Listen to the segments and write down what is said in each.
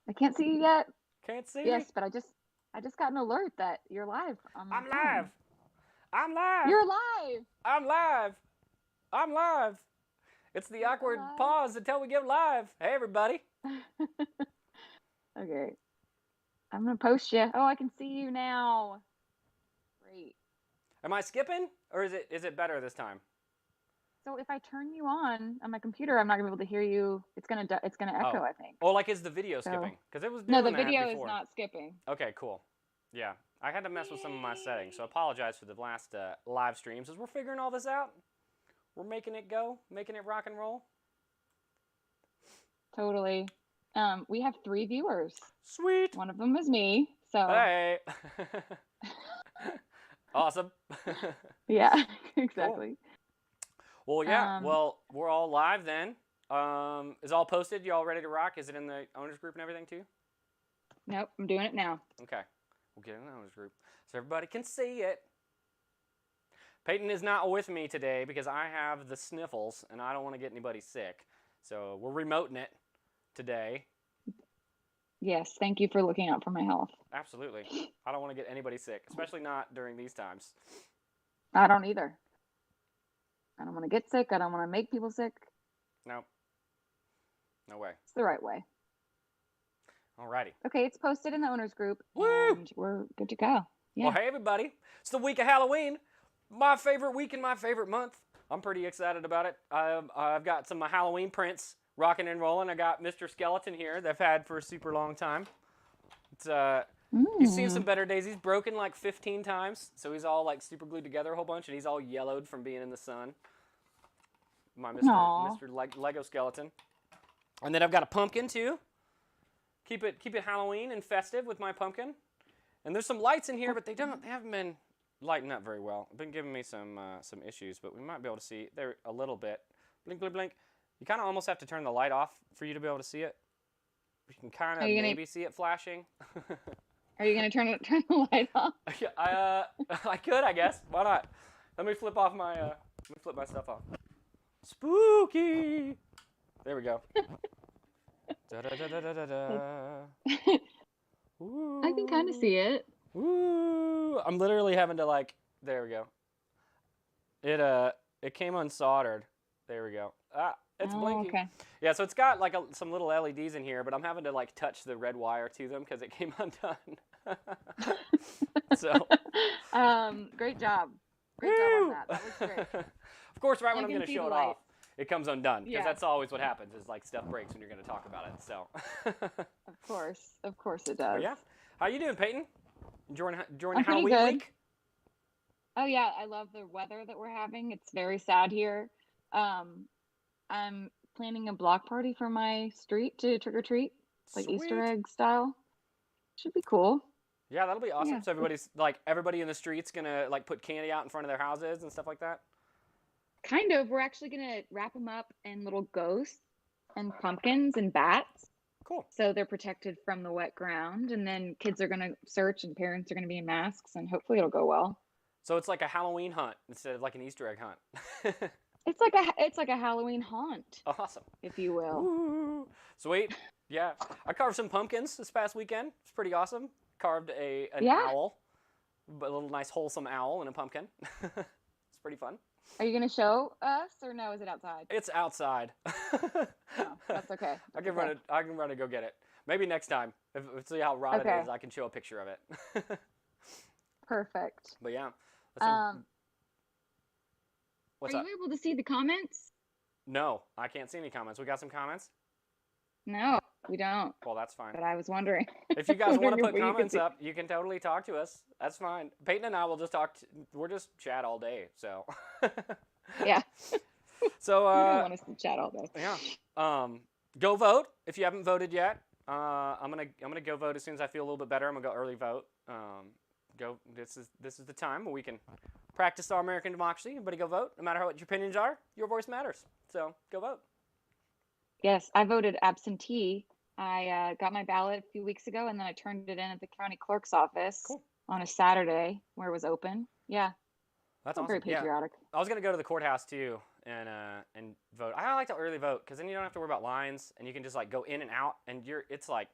I can't see you yet. Can't see me? Yes, but I just got an alert that you're live on my I'm live. phone. I'm live. You're live. I'm live. I'm live. It's the You're awkward pause until we go live. Hey, everybody. alive. Okay. I'm gonna post you. Oh, I can see you now. Great. Am I skipping, or is it better this time? So if I turn you on my computer, I'm not gonna be able to hear you. It's gonna echo, Oh. I think. Oh, like is the video So skipping? Because it was no, doing the that video is before. not skipping. Okay, cool. Yeah, I had to mess with some of my settings, so I Yay. apologize for the last live streams as we're figuring all this out. We're making it go, making it rock and roll. Totally. We have 3 viewers. Sweet. One of them is me. So Hey. Awesome. yeah, Cool. exactly. Well, yeah. Um, Well, we're all live then. Is all posted? You all ready to rock? Is it in the owners group and everything too? nope, I'm doing it now. Okay. We'll get in the owners group so everybody can see it. Peyton is not with me today because I have the sniffles and I don't want to get anybody sick. So we're remoting it today. Yes, thank you for looking out for my health. Absolutely. I don't want to get anybody sick, especially not during these times. I don't either. I don't want to get sick. I don't want to make people sick. Nope. No way. It's the right way. Alrighty. Okay, it's posted in the owners group, Woo! and we're good to go. Yeah. Well, hey everybody. It's the week of Halloween. My favorite week and my favorite month. I'm pretty excited about it. I've got some of my Halloween prints rocking and rolling. I got Mr. Skeleton here that I've had for a super long time. It's He's seen some better days. He's broken like 15 times, so he's all like super glued together a whole bunch, and he's all yellowed from being in the sun. My Mr. Lego skeleton. And then I've got a pumpkin too. Keep it Halloween and festive with my pumpkin. And there's some lights in here, but they haven't been lighting up very well. Been giving me some issues, but we might be able to see there a little bit. Blink, blink, blink. You kind of almost have to turn the light off for you to be able to see it. You can kind of maybe see it flashing. Are you gonna turn the light off? I could, I guess. Why not? Let me flip off my flip my stuff off. Spooky. There we go. Da, da, da, da, da, da. I can kind of see it. Ooh, I'm literally having to like. There we go. It came unsoldered. There we go. Ah, it's blinking. Okay. Yeah, so it's got like some little LEDs in here, but I'm having to like touch the red wire to them because it came undone. So. Great job. Great job on that. That was great. Of course, right when I'm going to show it off, it comes undone because Yeah. that's always what happens. Is like stuff breaks when you're going to talk about it. So. Of course it does. But yeah. How you doing, Peyton? Enjoying I'm Halloween pretty good. week? Oh yeah, I love the weather that we're having. It's very sad here. I'm planning a block party for my street to trick or treat, like Sweet. Easter egg style. Should be cool. Yeah, that'll be awesome. Yeah. So everybody in the streets gonna like put candy out in front of their houses and stuff like that. Kind of. We're actually gonna wrap them up in little ghosts and pumpkins and bats. Cool. So they're protected from the wet ground, and then kids are gonna search, and parents are gonna be in masks, and hopefully it'll go well. So it's like a Halloween hunt instead of like an Easter egg hunt. It's like a Halloween haunt, Awesome. if you will. Ooh, sweet. Yeah, I carved some pumpkins this past weekend. It's pretty awesome. Carved an owl, a little nice wholesome owl and a pumpkin. It's pretty fun. Are you gonna show us, or no? Is it outside? It's outside. Oh, that's okay. I can run and go get it. Maybe next time. If see how raw it is, I can show a picture of it. Perfect. But yeah. What's Are up? you able to see the comments? No, I can't see any comments. We got some comments? No, we don't. Well, that's fine. But I was wondering. If you guys want to put Where you comments could see- up, you can totally talk to us. That's fine. Peyton and I will just talk. We're just chat all day. So. Yeah. So. You don't want us to chat all day. Yeah. Go vote if you haven't voted yet. I'm gonna go vote as soon as I feel a little bit better. I'm gonna go early vote. Go. This is the time where we can practice our American democracy. Everybody go vote. No matter what your opinions are, your voice matters. So go vote. Yes, I voted absentee. I got my ballot a few weeks ago, and then I turned it in at the county clerk's office on a Saturday where it was open. Yeah. That's awesome. Very patriotic. Yeah. I was gonna go to the courthouse too and vote. I like to early vote because then you don't have to worry about lines and you can just like go in and out and it's like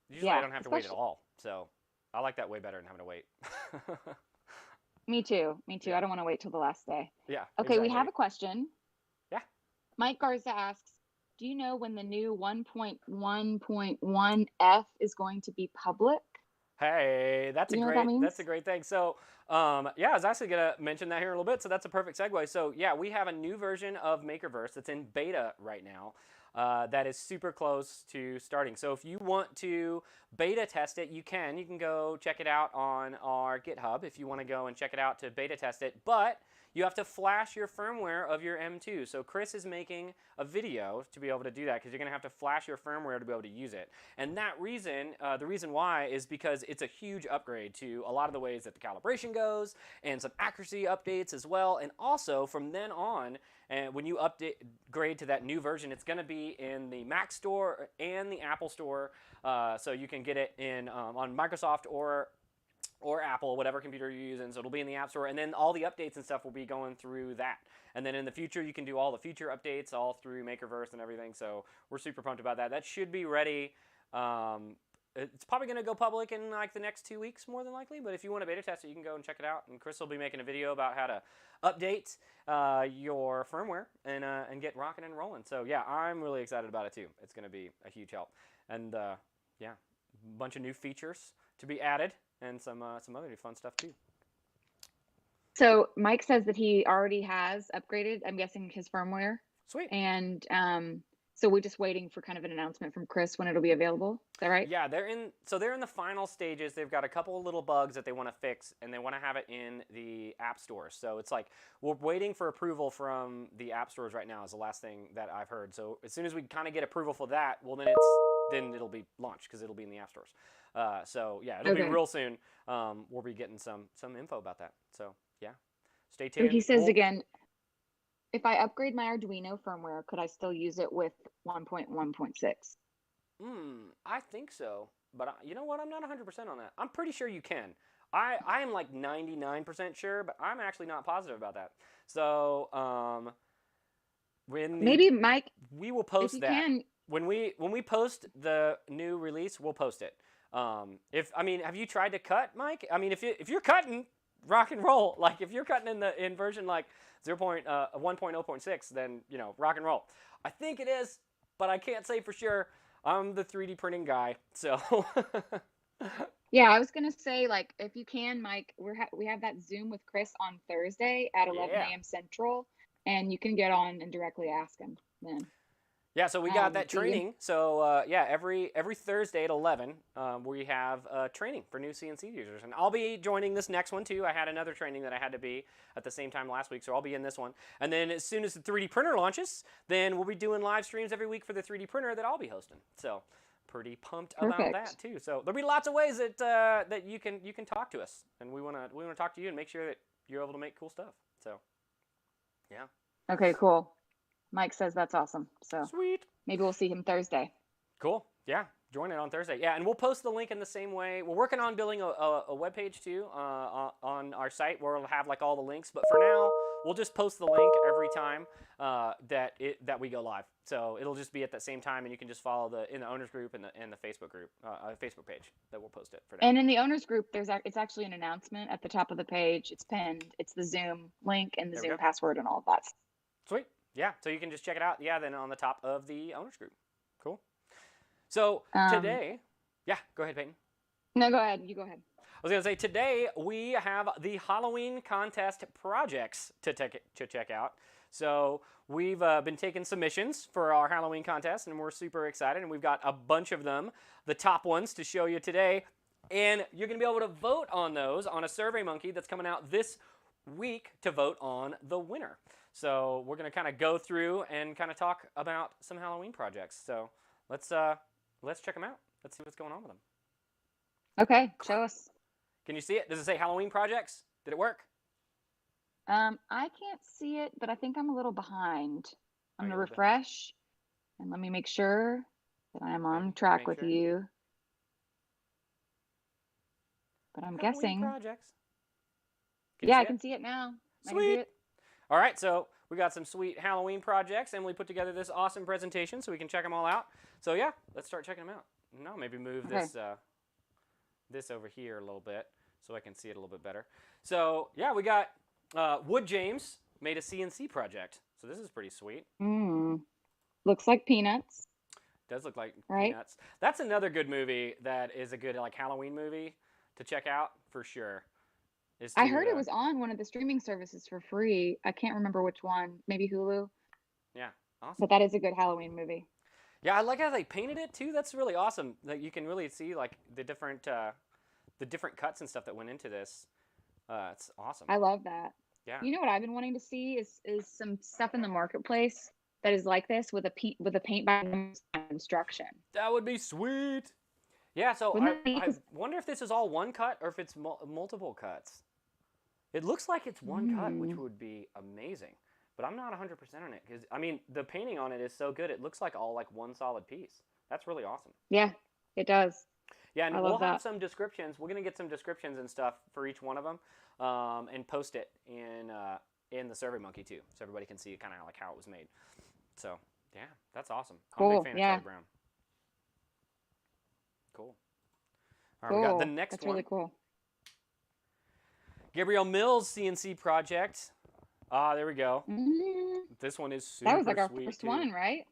Usually I don't have to wait at all. So I like that way better than having to wait. Me too. Me too. Yeah. I don't want to wait till the last day. Yeah. Okay, we Exactly. have a question. Yeah. Mike Garza asks, do you know when the new 1.1.1F is going to be public? Hey, that's Do a you know what that great means? thing. So, yeah, I was actually gonna mention that here in a little bit. So that's a perfect segue. So yeah, we have a new version of Makerverse that's in beta right now. That is super close to starting. So if you want to beta test it, you can. You can go check it out on our GitHub if you want to go and check it out to beta test it. But you have to flash your firmware of your M2. So Chris is making a video to be able to do that because you're going to have to flash your firmware to be able to use it. And that reason, the reason why is because it's a huge upgrade to a lot of the ways that the calibration goes and some accuracy updates as well. And also from then on, and when you upgrade to that new version, it's going to be in the Mac Store and the Apple Store. So you can get it in on Microsoft or Apple, whatever computer you're using. So it'll be in the App Store, and then all the updates and stuff will be going through that. And then in the future, you can do all the feature updates all through Makerverse and everything. So we're super pumped about that. That should be ready. It's probably going to go public in like the next 2 weeks, more than likely. But if you want to beta test it, you can go and check it out. And Chris will be making a video about how to update your firmware and get rocking and rolling. So yeah, I'm really excited about it too. It's going to be a huge help. And yeah, a bunch of new features to be added. And some other new fun stuff too. So Mike says that he already has upgraded, I'm guessing, his firmware. Sweet. And so we're just waiting for kind of an announcement from Chris when it'll be available. Is that right? Yeah, they're in the final stages. They've got a couple of little bugs that they want to fix, and they want to have it in the app stores. So it's like we're waiting for approval from the app stores right now is the last thing that I've heard. So as soon as we kind of get approval for that, well then it'll be launched because it'll be in the app stores. So yeah, it'll be real soon. We'll be getting some info about that. So yeah, stay tuned. So he says again, if I upgrade my Arduino firmware, could I still use it with 1.1.6? I think so, but you know what? I'm not 100% on that. I'm pretty sure you can. I am like 99% sure, but I'm actually not positive about that. So maybe Mike, we will post that. Can. When we post the new release, we'll post it. Have you tried to cut, Mike? I mean, if you're cutting, rock and roll. Like if you're cutting in version like 1.0.6, then rock and roll. I think it is, but I can't say for sure. I'm the 3D printing guy, so. Yeah, I was gonna say, like, if you can, Mike, we have that Zoom with Chris on Thursday at 11 a.m. Central, and you can get on and directly ask him then. Yeah, so we got that training. So yeah, every Thursday at 11, we have training for new CNC users, and I'll be joining this next one too. I had another training that I had to be at the same time last week, so I'll be in this one. And then as soon as the 3D printer launches, then we'll be doing live streams every week for the 3D printer that I'll be hosting. So pretty pumped about that too. So there'll be lots of ways that that you can talk to us, and we wanna talk to you and make sure that you're able to make cool stuff. So yeah. Okay, cool. Mike says that's awesome. So sweet. Maybe we'll see him Thursday. Cool. Yeah. Join it on Thursday. Yeah, and we'll post the link in the same way. We're working on building a web page too on our site where it'll have like all the links. But for now, we'll just post the link every time that we go live. So it'll just be at that same time, and you can just follow in the owners group and the Facebook group, Facebook page that we'll post it for now. And in the owners group, it's actually an announcement at the top of the page. It's pinned. It's the Zoom link and the Zoom password and all of that. Sweet. Yeah, so you can just check it out. Yeah, then on the top of the owners group. Cool. So today, yeah, go ahead, Peyton. No, go ahead. You go ahead. I was going to say today we have the Halloween contest projects to check out. So we've been taking submissions for our Halloween contest, and we're super excited. And we've got a bunch of them, the top ones to show you today. And you're going to be able to vote on those on a SurveyMonkey that's coming out this week to vote on the winner. So we're going to kind of go through and kind of talk about some Halloween projects. So let's check them out. Let's see what's going on with them. Okay, show us. Can you see it? Does it say Halloween projects? Did it work? I can't see it, but I think I'm a little behind. I'm going to refresh, and let me make sure that I'm on track with you. But I'm guessing. Projects. Yeah, I can see it now. Sweet. I can see it. All right, so we got some sweet Halloween projects. Emily put together this awesome presentation so we can check them all out. So yeah, let's start checking them out. No, maybe move Okay. this over here a little bit so I can see it a little bit better. So yeah, we got Wood James made a CNC project. So this is pretty sweet. Looks like peanuts. Does look like right? Peanuts. That's another good movie that is a good like Halloween movie to check out for sure. I heard it was on one of the streaming services for free. I can't remember which one. Maybe Hulu. Yeah, awesome. But that is a good Halloween movie. Yeah, I like how they painted it too. That's really awesome. Like you can really see like the different cuts and stuff that went into this. It's awesome. I love that. Yeah. You know what I've been wanting to see is some stuff in the marketplace that is like this with a paint by instruction. That would be sweet. Yeah, so I wonder if this is all one cut or if it's multiple cuts. It looks like it's one cut, which would be amazing. But I'm not 100% on it because, I mean, the painting on it is so good. It looks like all like one solid piece. That's really awesome. Yeah, it does. Yeah, and we'll have some descriptions. We're going to get some descriptions and stuff for each one of them and post it in the SurveyMonkey too, so everybody can see kind of like how it was made. So, yeah, that's awesome. Cool. I'm a big fan of Charlie Brown. Cool. All right, we got the next one. That's really cool. Gabrielle Mills CNC project. Ah, there we go. This one is super sweet. That was like our first one, right?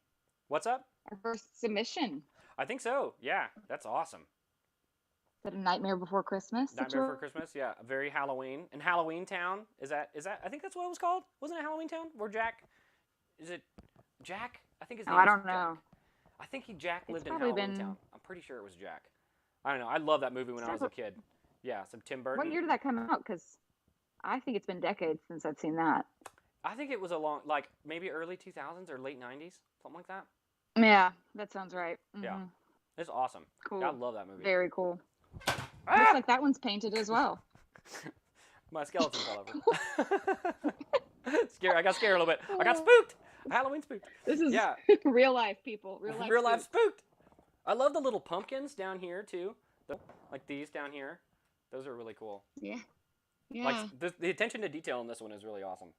What's up? Our first submission. I think so. Yeah, that's awesome. Is that A Nightmare Before Christmas? Nightmare Before Christmas, yeah. Very Halloween. And Halloween Town, is that I think that's what it was called? Wasn't it Halloween Town? Where Jack, is it Jack? I think his name I don't know. Jack. I think Jack lived in Halloween Town. I'm pretty sure it was Jack. I don't know. I love that movie when I was a kid. Yeah, some Tim Burton. What year did that come out? Because I think it's been decades since I've seen that. I think it was like maybe early 2000s or late 90s, something like that. Yeah, that sounds right. Yeah, it's awesome. Cool. I love that movie. Very cool. Looks like that one's painted as well. My skeleton fell over. I got scared a little bit. I got spooked. Halloween spooked. This is real life, people. Real life spooked. I love the little pumpkins down here too. Like these down here. Those are really cool. Yeah. Yeah. Like the attention to detail in this one is really awesome.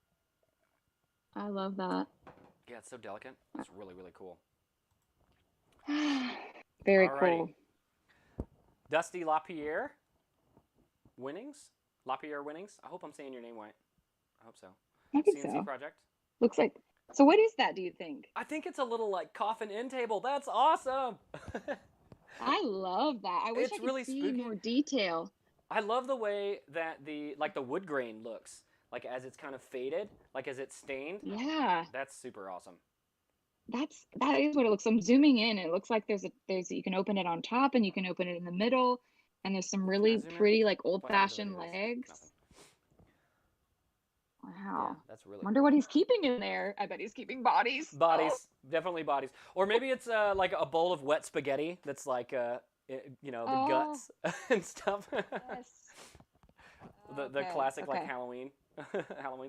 I love that. Yeah, it's so delicate. It's really, really cool. Very cool. Dusty LaPierre Winnings. LaPierre Winnings. I hope I'm saying your name right. I hope so. I think CNC so. project. Looks like. So what is that, do you think? I think it's a little like coffin end table. That's awesome. I love that. I wish I could see more detail. I love the way that the wood grain looks. Like as it's kind of faded, like as it's stained. Yeah. That's super awesome. That is what it looks. I'm zooming in. It looks like there's you can open it on top and you can open it in the middle, and there's some really pretty like old-fashioned legs. Wow. Yeah, that's really. Wonder what he's keeping in there. I bet he's keeping bodies. Bodies, definitely bodies. Or maybe it's like a bowl of wet spaghetti that's like the guts and stuff. Yes. The classic like Halloween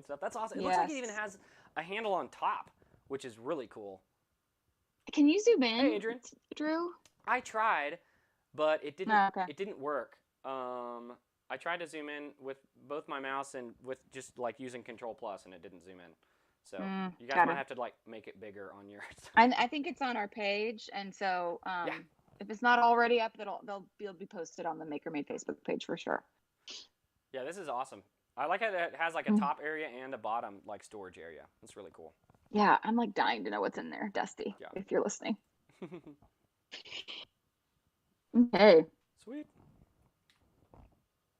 stuff. That's awesome. It looks like it even has a handle on top, which is really cool. Can you zoom in? Hey, Adrian. Drew? I tried, but it didn't. It didn't work. I tried to zoom in with both my mouse and with just like using Control Plus, and it didn't zoom in. So you guys might have to like make it bigger on yours. I think it's on our page, and so if it's not already up, they'll be posted on the Maker Made Facebook page for sure. Yeah, this is awesome. I like how it has like a top area and a bottom like storage area. It's really cool. Yeah, I'm like dying to know what's in there, Dusty. Yeah. If you're listening. Okay. Sweet.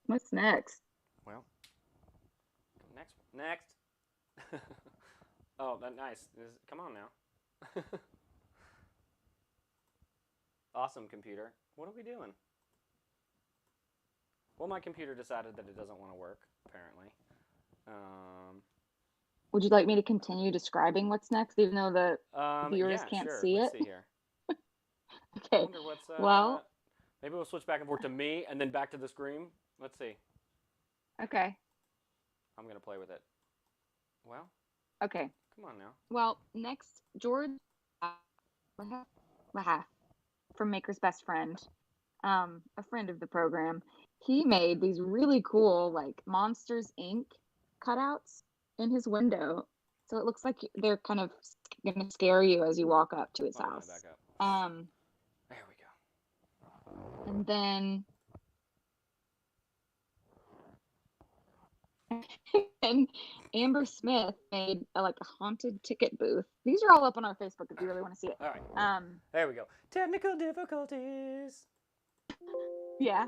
What's next? Well, next. Oh, that's nice. Come on now. Awesome, computer. What are we doing? Well, my computer decided that it doesn't want to work, apparently. Would you like me to continue describing what's next, even though the viewers can't see it? Let's see here. Okay. I wonder what's, well, maybe we'll switch back and forth to me and then back to the screen. Let's see. Okay. I'm going to play with it. Well. Okay. Come on now. Well, next, George Lahaf from Maker's Best Friend, a friend of the program. He made these really cool, like, Monsters, Inc. cutouts in his window. So it looks like they're kind of going to scare you as you walk up to his house. Back up. There we go. then and Amber Smith made like a haunted ticket booth. These are all up on our Facebook if you really want to see it. All right. There we go. Technical difficulties. Yeah.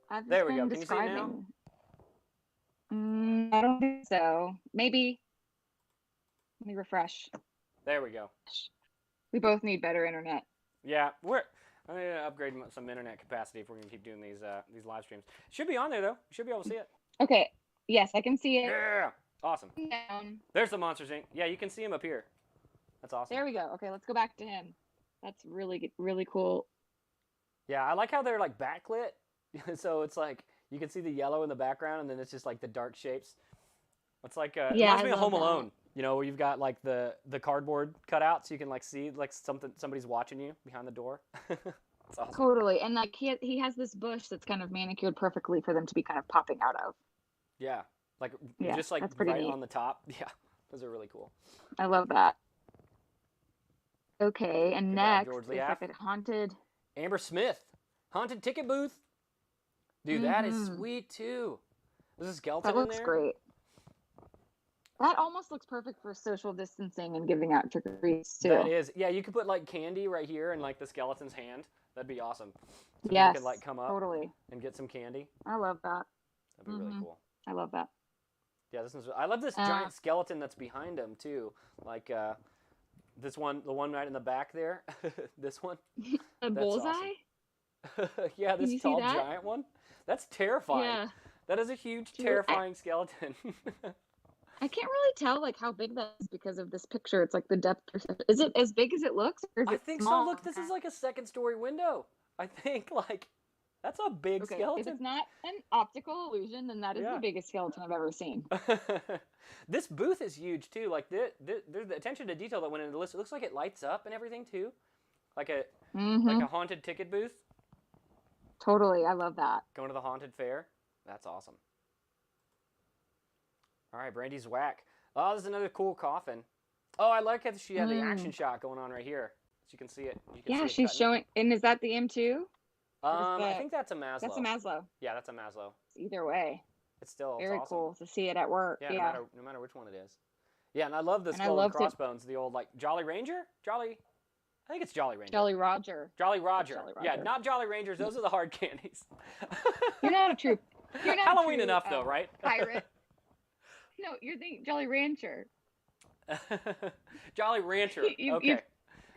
I've There just we go. been Can you see it now? describing. I don't think so. Maybe. Let me refresh. There we go. We both need better internet. Yeah, I'm gonna upgrade some internet capacity if we're gonna keep doing these live streams. Should be on there though. You should be able to see it. Okay. Yes, I can see it. Yeah. Awesome. Down. There's the Monsters Inc. Yeah, you can see him up here. That's awesome. There we go. Okay, let's go back to him. That's really cool. Yeah, I like how they're like backlit. So it's like you can see the yellow in the background, and then it's just like the dark shapes. It's like it reminds me of Home Alone. You know, where you've got like the cardboard cut out, so you can like see like somebody's watching you behind the door. It's awesome. Totally, and like he has this bush that's kind of manicured perfectly for them to be kind of popping out of. Yeah, like just like that's pretty right neat. on the top. Yeah, those are really cool. I love that. Okay, and Good next job, is like a haunted. Amber Smith, haunted ticket booth. Dude, that is sweet too. There's a skeleton in there. That looks great. That almost looks perfect for social distancing and giving out trick or treats too. That is, yeah. You could put like candy right here in like the skeleton's hand. That'd be awesome. So yes, you could like come up and get some candy. I love that. That'd be really cool. I love that. Yeah, I love this giant skeleton that's behind him too. Like this one, the one right in the back there. This one. A bullseye? Awesome. Yeah, this tall giant one. That's terrifying. Yeah. That is a huge, terrifying skeleton. I can't really tell like how big that is because of this picture. It's like the depth perception. Is it as big as it looks? Or is I think small? So. Look, this is like a second-story window. I think like that's a big skeleton. If it's not an optical illusion, then that is the biggest skeleton I've ever seen. This booth is huge too. Like there's the attention to detail that went into the list. It looks like it lights up and everything too, like a haunted ticket booth. Totally, I love that. Going to the haunted fair. That's awesome. All right, Brandi's whack. Oh, there's another cool coffin. Oh, I like how she had the action shot going on right here. So you can see it. She's showing. And is that the M2? I think that's a Maslow. That's a Maslow. Yeah, that's a Maslow. Either way. It's still very awesome. Cool to see it at work. Yeah. No matter which one it is. Yeah, and I love the skull and crossbones. The old like Jolly Ranger? I think it's Jolly Ranger. Jolly Roger. Jolly Roger. Yeah, not Jolly Rangers. Those are the hard candies. You're not a true. You're not Halloween a true, enough though, right? Pirate. No, you're thinking Jolly Rancher. Jolly Rancher. Okay.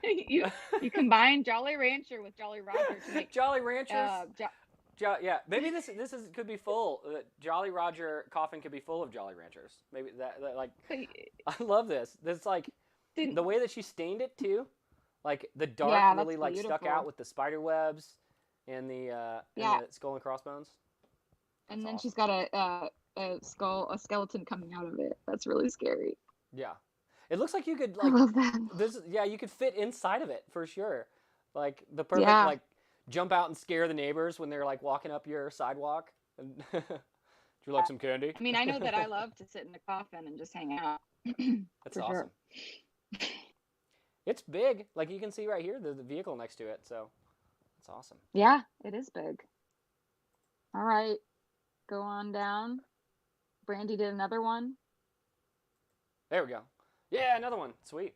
You combine Jolly Rancher with Jolly Roger to make Jolly Ranchers. Yeah, maybe this could be full. Jolly Roger Coffin could be full of Jolly Ranchers. Maybe that like. I love this. This like the way that she stained it too, like the dark really like stuck out with the spider webs and the skull and crossbones. And then she's got a skeleton coming out of it. That's really scary. Yeah. It looks like you could like I love that. You could fit inside of it for sure. Like the perfect like jump out and scare the neighbors when they're like walking up your sidewalk. And do you like some candy? I mean, I know that I love to sit in the coffin and just hang out. That's awesome. Sure. It's big. Like you can see right here, the vehicle next to it. So it's awesome. Yeah, it is big. All right. Go on down. Brandi did another one. There we go. Yeah, another one. Sweet.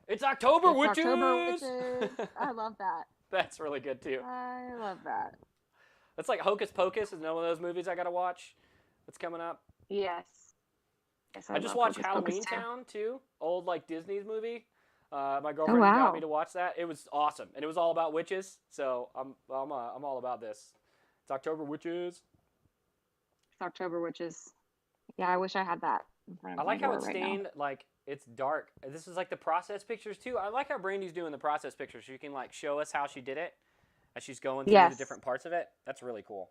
It's October Witches! October Witches. I love that. That's really good too. I love that. That's like Hocus Pocus is one of those movies I gotta watch. That's coming up. Yes. I just watched Halloween Town too. Old like Disney's movie. My girlfriend got me to watch that. It was awesome, and it was all about witches. So I'm all about this. It's October Witches. It's October Witches. Yeah, I wish I had that in front of me. I like how it's stained, like it's dark. This is like the process pictures too. I like how Brandi's doing the process pictures. She can like show us how she did it as she's going through the different parts of it. That's really cool.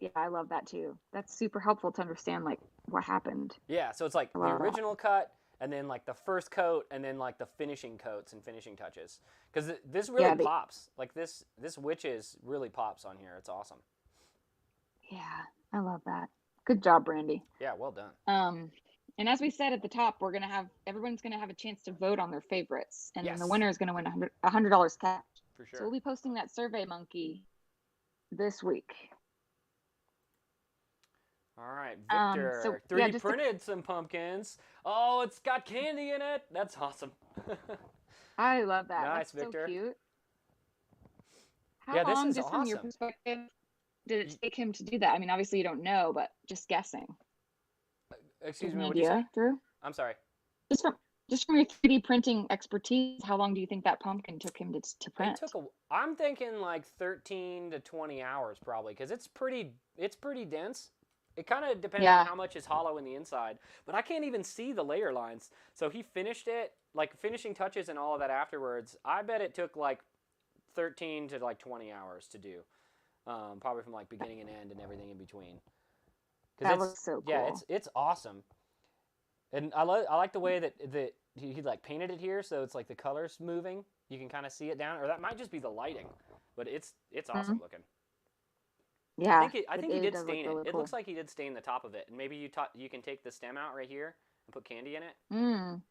Yeah, I love that too. That's super helpful to understand like what happened. Yeah, so it's like the original cut, and then like the first coat, and then like the finishing coats and finishing touches. Because this really pops. Like this Witches really pops on here. It's awesome. Yeah, I love that. Good job, Brandi. Yeah, well done. And as we said at the top, everyone's gonna have a chance to vote on their favorites, and then the winner is gonna win $100 cash. For So sure. we'll be posting that Survey Monkey this week. All right, So Victor. yeah, 3D just printed some pumpkins. Oh, it's got candy in it. That's awesome. I love that. Nice, That's so Victor. cute. How Yeah, this long, is just from your awesome. perspective, did it Y- take him to do that? I mean, obviously you don't know, but just guessing. Do you Excuse have me, any what'd you say? idea, Drew? I'm sorry. Just from just from your 3D printing expertise, how long do you think that pumpkin took him to It took print? I'm thinking like 13 to 20 hours probably because it's pretty dense. It kind of depends on Yeah, how much is hollow in the inside, but I can't even see the layer lines. So he finished it, like finishing touches and all of that afterwards. I bet it took like 13 to like 20 hours to do, probably from like beginning and end and everything in between. Because that it's looks so yeah, cool. it's awesome, and I like the way that he like painted it here, so it's like the colors moving. You can kind of see it down, or that might just be the lighting, but it's awesome Mhm. looking. Yeah, I think he it did does look stain it. really It cool. looks like he did stain the top of it, and maybe you can take the stem out right here and put candy in it. Mm,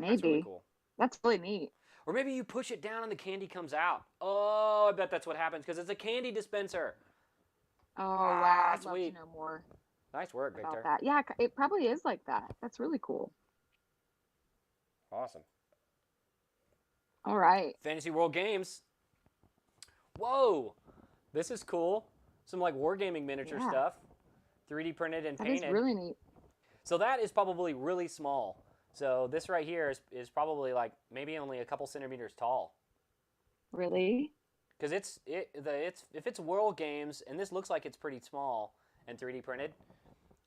That's really maybe. cool. That's really neat. Or maybe you push it down and the candy comes out. Oh, I bet that's what happens because it's a candy dispenser. Oh wow, Ah, I'd love to sweet. know more Nice work, about Victor. that. Yeah, it probably is like that. That's really cool. Awesome. All right. Fantasy World Games. Whoa, this is cool. Some like wargaming miniature Yeah, stuff, 3D printed and that is painted. really neat. So that is probably really small. So this right here is probably like maybe only a couple centimeters tall. Really? Because it's if it's World Games and this looks like it's pretty small and 3D printed.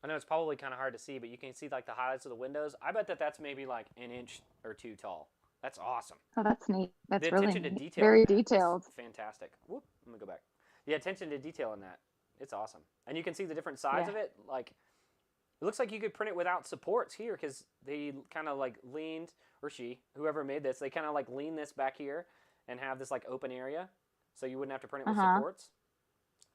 I know it's probably kind of hard to see, but you can see like the highlights of the windows. I bet that's maybe like an inch or two tall. That's awesome. Oh, that's neat. The That's really attention to neat. detail in Very that is detailed. fantastic. Whoop, I'm gonna go back. The attention to detail in that, it's awesome. And you can see the different sides Yeah. of it. Like it looks like you could print it without supports here because they kind of like leaned, or whoever made this, they kind of like lean this back here and have this like open area, so you wouldn't have to print it with Uh-huh. supports.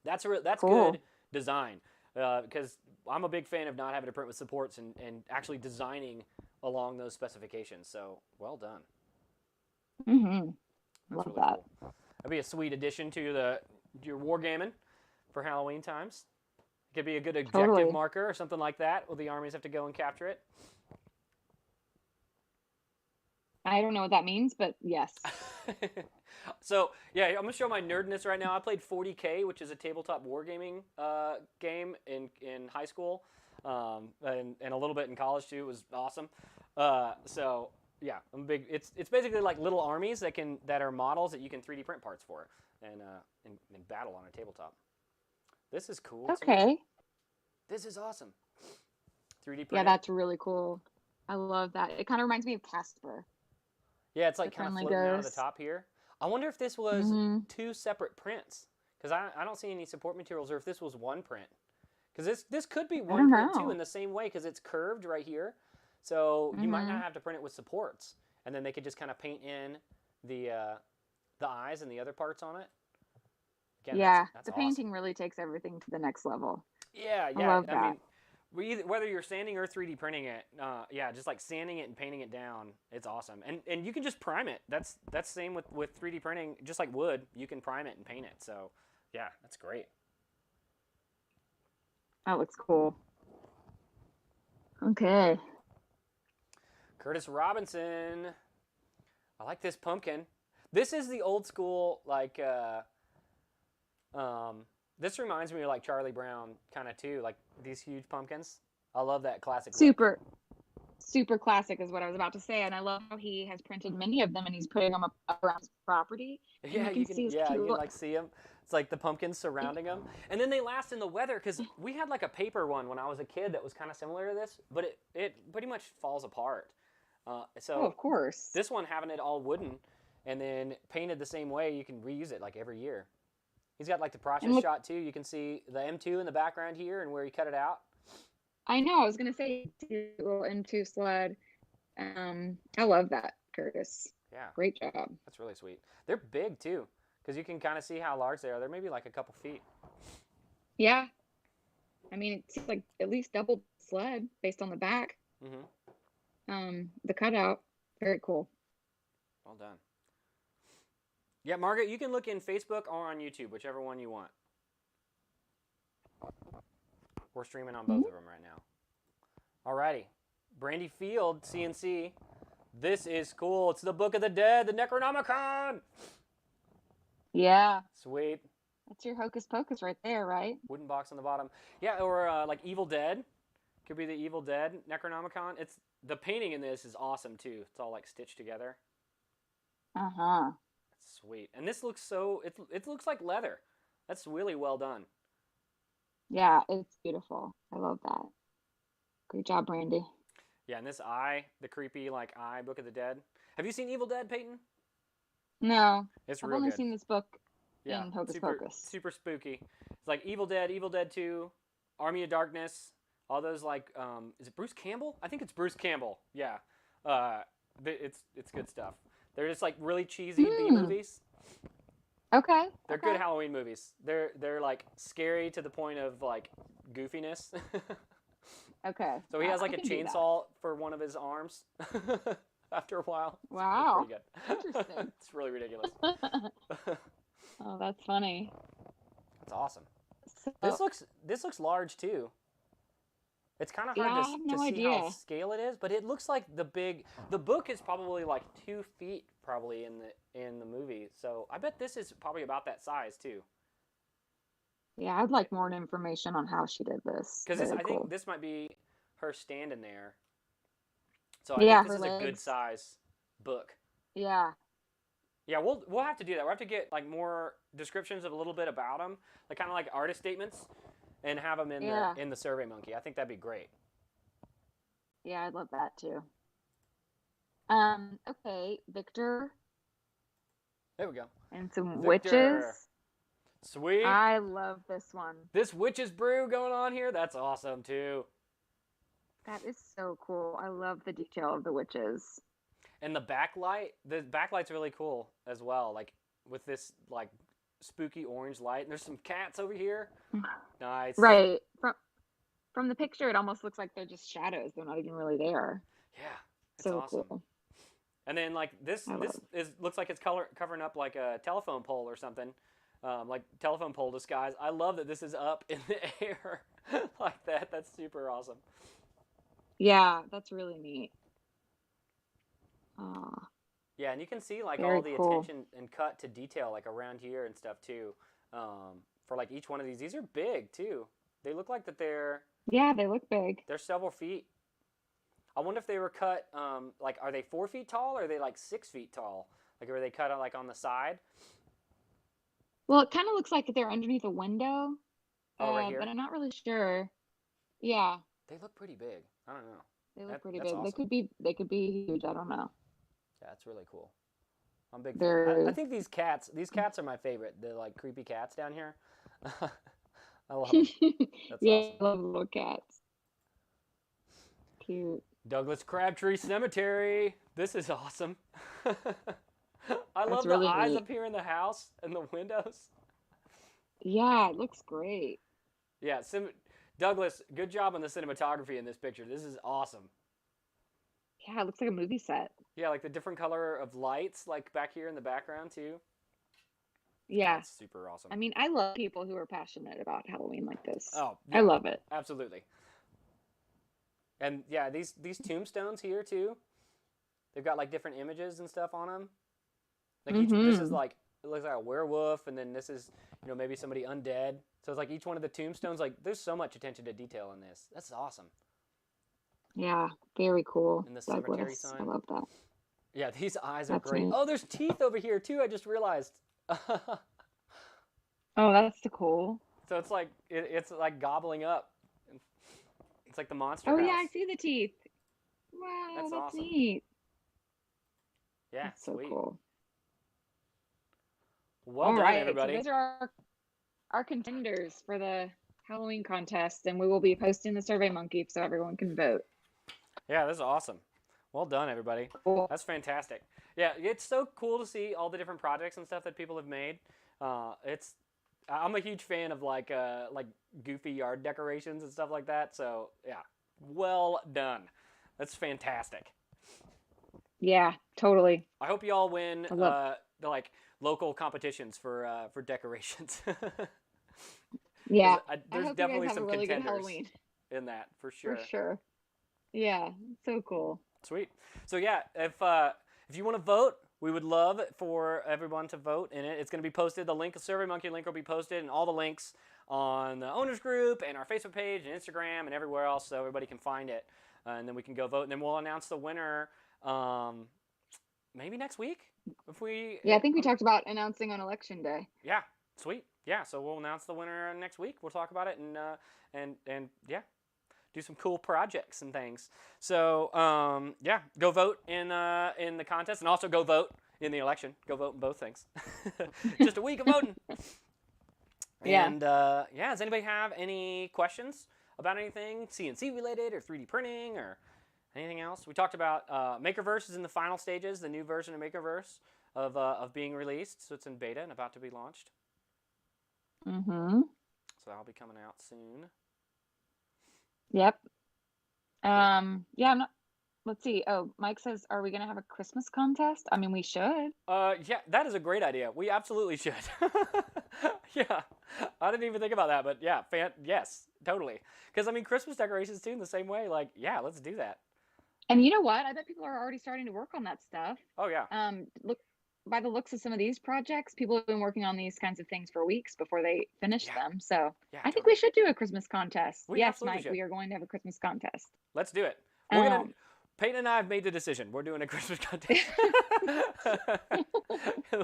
That's good Cool. design because I'm a big fan of not having to print with supports and actually designing along those specifications. So well done. Mm-hmm. That's Love really that. cool. That'd be a sweet addition to your wargaming for Halloween times. It could be a good objective Totally. marker or something like that, where the armies have to go and capture it. I don't know what that means, but yes. So yeah, I'm gonna show my nerdness right now. I played 40K, which is a tabletop wargaming game in high school, and a little bit in college too. It was awesome. So yeah, I'm big. It's basically like little armies that are models that you can 3D print parts for and battle on a tabletop. This is cool too. Okay. This is awesome. 3D Yeah, printed. that's really cool. I love that. It kind of reminds me of Casper, Yeah, it's the like kind of friendly floating out of the ghost. top here. I wonder if this was Mm-hmm. two separate prints because I don't see any support materials, or if this was one print. Because this could be I one don't print too know. in the same way because it's curved right here. So you might Mm-hmm. not have to print it with supports, and then they could just kind of paint in the eyes and the other parts on it. Again, Yeah, that's the awesome. painting really takes everything to the next level. Yeah, I yeah. love I that. mean, whether you're sanding or 3D printing it, yeah, just like sanding it and painting it down, it's awesome. And you can just prime it. That's same with 3D printing, just like wood. You can prime it and paint it. So, yeah, that's great. That looks cool. Okay. Curtis Robinson. I like this pumpkin. This is the old school like. This reminds me of like Charlie Brown kind of too, like these huge pumpkins. I love that classic look. Super, super classic is what I was about to say. And I love how he has printed many of them and he's putting them up around his property. And Yeah, you can see his you cute can little. like see them. It's like the pumpkins surrounding them, and then they last in the weather because we had like a paper one when I was a kid that was kind of similar to this, but it pretty much falls apart. Oh, So of course. this one having it all wooden and then painted the same way, you can reuse it like every year. He's got like the And process look, shot too. You can see the M2 in the background here and where he cut it out. I know, I was going to say, little M2 sled. I love that, Curtis. Yeah, Great job. that's really sweet. They're big too because you can kind of see how large they are. They're maybe like a couple feet. Yeah. I mean, it seems like at least double sled based on the back. Mm-hmm. The cutout. Very cool. Well done. Yeah, Margaret, you can look in Facebook or on YouTube, whichever one you want. We're streaming on both of them right now. Alrighty. Brandi Field CNC. This is cool. It's the Book of the Dead, the Necronomicon. Yeah. Sweet. That's your hocus pocus right there, right? Wooden box on the bottom. Yeah, or like Evil Dead. Could be the Evil Dead Necronomicon. It's the painting in this is awesome too. It's all like stitched together. Uh-huh. Sweet. And this looks so it looks like leather. That's really well done. Yeah, it's beautiful. I love that. Great job, Brandi. Yeah, and this eye, the creepy like eye Book of the Dead. Have you seen Evil Dead, Peyton? No. It's I've real only good. seen this book Yeah, in Hocus Pocus. super spooky. It's like Evil Dead 2, Army of Darkness, all those like is it Bruce Campbell? I think it's Bruce Campbell. Yeah. It's good stuff. They're just like really cheesy B movies. Okay. They're good Halloween movies. They're like scary to the point of like goofiness. Okay. So he has like a chainsaw for one of his arms after a while. Wow. It's pretty good. Interesting. It's really ridiculous. Oh, that's funny. That's awesome. So, This looks large too. It's kind of hard I have no to see idea. how scale it is, but it looks like the book is probably like 2 feet probably in the movie. So I bet this is probably about that size too. Yeah, I'd like more information on how she did this. Because I cool. think this might be her standing there. So I Yeah, think this is her a good legs. size book. Yeah. Yeah, we'll have to do that. We'll have to get like more descriptions of a little bit about them, like kind of like artist statements, and have them in the Survey Monkey. I think that'd be great. Yeah, I'd love that too. Okay, Victor There we go. and some Victor. witches. Sweet. I love this one. This witch's brew going on here, that's awesome too. That is so cool. I love the detail of the witches. And the backlight's really cool as well, like with this like spooky orange light. And there's some cats over here. Nice. Right. From the picture, it almost looks like they're just shadows. They're not even really there. Yeah. It's So awesome. cool. And then like this looks like it's covering up like a telephone pole or something. Like telephone pole disguise. I love that this is up in the air like that. That's super awesome. Yeah, that's really neat. Yeah, and you can see like Very all the cool. attention and cut to detail like around here and stuff too. For like each one of these. These are big too. They look like that Yeah, they look big. they're several feet. I wonder if they were cut like are they 4 feet tall or are they like 6 feet tall? Like were they cut like on the side? Well, it kind of looks like they're underneath a window. Oh, right here? But I'm not really sure. Yeah, They look pretty big. I don't know. they look pretty that's big. awesome. They could be huge. I don't know. Yeah, that's really cool. I'm a big fan. They're I think these cats are my favorite. The like creepy cats down here. I love them. That's yeah, awesome. I love little cats. Cute. Douglas Crabtree Cemetery. This is awesome. I love really the eyes neat. up here in the house and the windows. Yeah, it looks great. Yeah, Douglas, good job on the cinematography in this picture. This is awesome. Yeah, it looks like a movie set. Yeah, like the different color of lights, like back here in the background too. Yeah. That's super awesome. I mean, I love people who are passionate about Halloween like this. Oh, I love it. Absolutely. And yeah, these tombstones here too. They've got like different images and stuff on them. Like this is like it looks like a werewolf, and then this is maybe somebody undead. So it's like each one of the tombstones. Like there's so much attention to detail in this. That's awesome. Yeah, very cool. And the cemetery Douglas. sign. I love that. Yeah, these eyes are That's great. neat. Oh, there's teeth over here too. I just realized. Oh, that's so cool. So it's like it's like gobbling up. It's like the monster Oh house. yeah, I see the teeth. Wow, That's that's awesome. neat. Yeah, That's so sweet. cool. Well All done, right, everybody. so those are our contenders for the Halloween contest, and we will be posting the Survey Monkey so everyone can vote. Yeah, this is awesome. Well done, everybody. Cool. That's fantastic. Yeah, it's so cool to see all the different projects and stuff that people have made. I'm a huge fan of like goofy yard decorations and stuff like that. So yeah, well done. That's fantastic. Yeah, totally. I hope you all win. I love- The like local competitions for decorations. Yeah. There's I hope you definitely guys have some a really good contenders Halloween. in that for For sure. sure. Yeah. So cool. Sweet. So yeah, if you want to vote, we would love for everyone to vote in it. It's going to be posted. The link, the SurveyMonkey link, will be posted, and all the links on the owners group and our Facebook page and Instagram and everywhere else, so everybody can find it, and then we can go vote, and then we'll announce the winner. Maybe next week if we. Yeah, I think we talked about announcing on election day. Yeah. Sweet. Yeah. So we'll announce the winner next week. We'll talk about it and yeah. Do some cool projects and things. So yeah, go vote in the contest, and also go vote in the election. Go vote in both things. Just a week of voting. Yeah. And yeah, does anybody have any questions about anything CNC related or 3D printing or anything else? We talked about Makerverse is in the final stages. The new version of Makerverse of being released, so it's in beta and about to be launched. Mm-hmm. So that'll be coming out soon. Yep. Yeah, I'm not. Let's see. Oh, Mike says, are we going to have a Christmas contest? I mean, we should. Yeah, that is a great idea. We absolutely should. Yeah, I didn't even think about that, but yeah, yes, totally. Because I mean, Christmas decorations too, in the same way. Like, yeah, let's do that. And you know what? I bet people are already starting to work on that stuff. Oh yeah. Look, by the looks of some of these projects, people have been working on these kinds of things for weeks before they finish them. So yeah, I think we should do a Christmas contest. Yes, absolutely Mike, should. we are going to have a Christmas contest. Let's do it. We're gonna. Peyton and I have made the decision. We're doing a Christmas contest.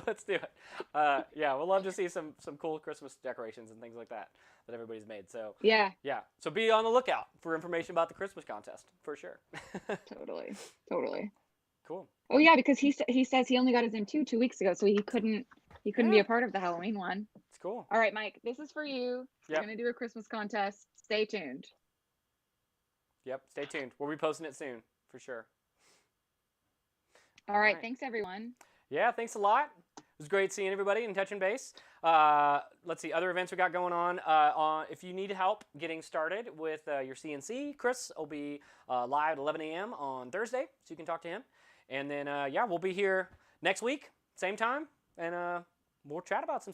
Let's do it. Yeah, we'll love to see some cool Christmas decorations and things like that everybody's made. So yeah. So be on the lookout for information about the Christmas contest for sure. Totally. Cool. Oh yeah, because he says he only got his M2 2 weeks ago, so he couldn't be a part of the Halloween one. It's cool. All right, Mike, this is for you. We're gonna do a Christmas contest. Stay tuned. Yep, stay tuned. We'll be posting it soon for sure. All right, thanks everyone. Yeah, thanks a lot. It was great seeing everybody and touching base. Let's see, other events we got going on. If you need help getting started with your CNC, Chris will be live at 11 a.m. on Thursday, so you can talk to him. And then, yeah, we'll be here next week, same time, and we'll chat about some stuff.